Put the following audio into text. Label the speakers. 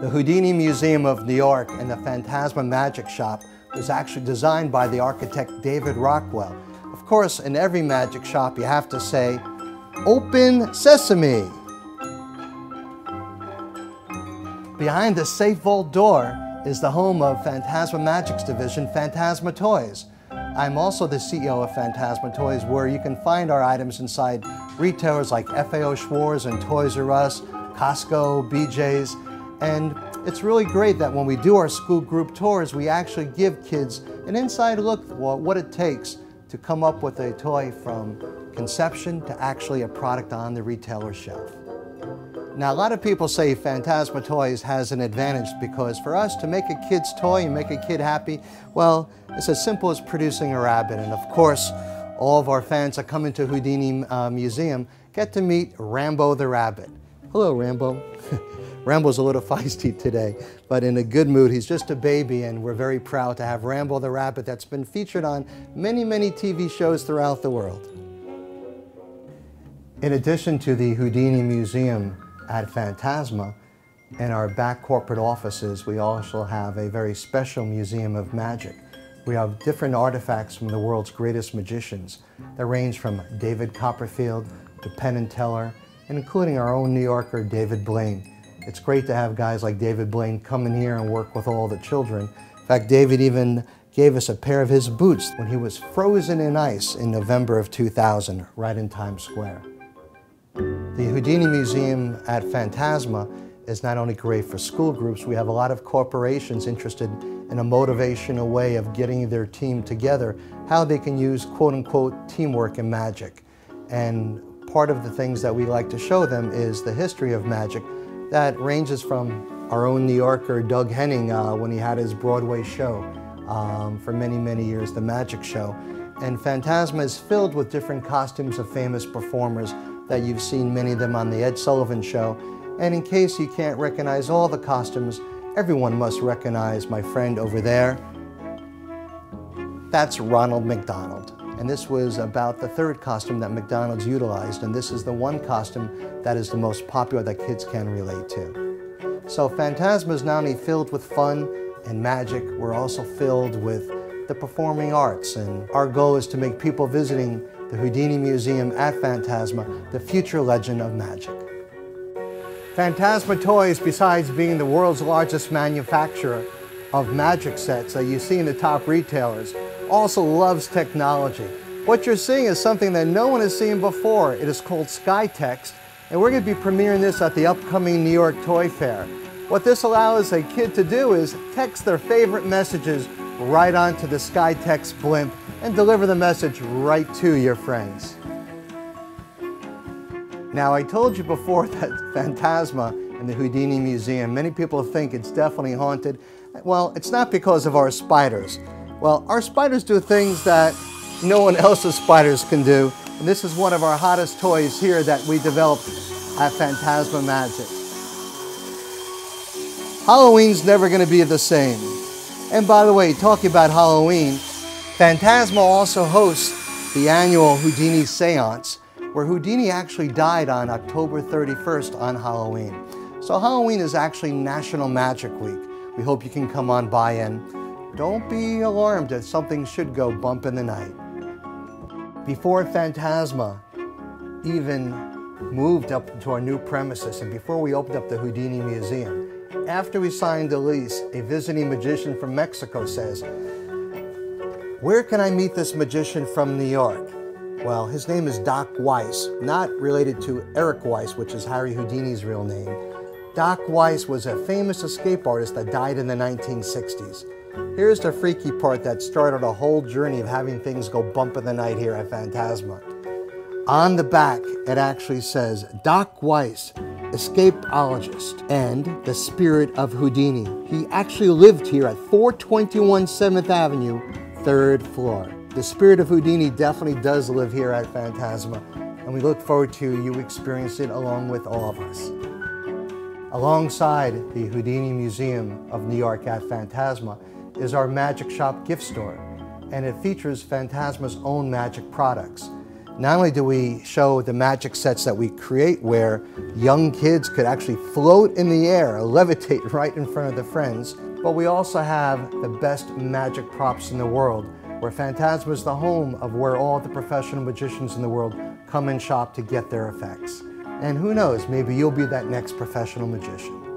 Speaker 1: The Houdini Museum of New York and the Fantasma Magic Shop was actually designed by the architect David Rockwell. Of course, in every magic shop you have to say, "Open Sesame!" Behind the safe vault door is the home of Fantasma Magic's division, Fantasma Toys. I'm also the CEO of Fantasma Toys, where you can find our items inside retailers like FAO Schwarz and Toys R Us, Costco, BJ's. And it's really great that when we do our school group tours, we actually give kids an inside look at what it takes to come up with a toy from conception to actually a product on the retailer shelf. Now, a lot of people say Fantasma Toys has an advantage because for us to make a kid's toy and make a kid happy, well, it's as simple as producing a rabbit. And of course, all of our fans that come into Houdini Museum get to meet Rambo the rabbit. Hello, Rambo. Rambo's a little feisty today, but in a good mood. He's just a baby, and we're very proud to have Rambo the rabbit that's been featured on many, many TV shows throughout the world. In addition to the Houdini Museum at Fantasma, in our back corporate offices, we also have a very special museum of magic. We have different artifacts from the world's greatest magicians that range from David Copperfield to Penn and Teller, and including our own New Yorker, David Blaine. It's great to have guys like David Blaine come in here and work with all the children. In fact, David even gave us a pair of his boots when he was frozen in ice in November of 2000, right in Times Square. The Houdini Museum at Fantasma is not only great for school groups, we have a lot of corporations interested in a motivational way of getting their team together, how they can use quote-unquote teamwork in magic. And part of the things that we like to show them is the history of magic that ranges from our own New Yorker, Doug Henning, when he had his Broadway show for many, many years, the Magic Show. And Fantasma is filled with different costumes of famous performers that you've seen many of them on the Ed Sullivan Show. And in case you can't recognize all the costumes, everyone must recognize my friend over there. That's Ronald McDonald. And this was about the third costume that McDonald's utilized, and this is the one costume that is the most popular that kids can relate to. So Fantasma is not only filled with fun and magic, we're also filled with the performing arts, and our goal is to make people visiting the Houdini Museum at Fantasma the future legend of magic. Fantasma Toys, besides being the world's largest manufacturer of magic sets that you see in the top retailers, also loves technology. What you're seeing is something that no one has seen before. It is called SkyText, and we're going to be premiering this at the upcoming New York Toy Fair. What this allows a kid to do is text their favorite messages right onto the SkyText blimp and deliver the message right to your friends. Now, I told you before that Fantasma and the Houdini Museum, many people think it's definitely haunted. Well, it's not because of our spiders. Well, our spiders do things that no one else's spiders can do, and this is one of our hottest toys here that we developed at Fantasma Magic. Halloween's never going to be the same. And by the way, talking about Halloween, Fantasma also hosts the annual Houdini Seance, where Houdini actually died on October 31st on Halloween. So Halloween is actually National Magic Week. We hope you can come on by, and don't be alarmed if something should go bump in the night. Before Fantasma even moved up to our new premises, and before we opened up the Houdini Museum, after we signed the lease, a visiting magician from Mexico says, "Where can I meet this magician from New York?" Well, his name is Doc Weiss, not related to Eric Weiss, which is Harry Houdini's real name. Doc Weiss was a famous escape artist that died in the 1960s. Here's the freaky part that started a whole journey of having things go bump in the night here at Fantasma. On the back, it actually says, Doc Weiss, escapologist and the spirit of Houdini. He actually lived here at 421 7th Avenue, 3rd floor. The spirit of Houdini definitely does live here at Fantasma, and we look forward to you experiencing it along with all of us. Alongside the Houdini Museum of New York at Fantasma is our Magic Shop gift store, and it features Fantasma's own magic products. Not only do we show the magic sets that we create where young kids could actually float in the air, levitate right in front of their friends, but we also have the best magic props in the world, where Fantasma is the home of where all the professional magicians in the world come and shop to get their effects. And who knows, maybe you'll be that next professional magician.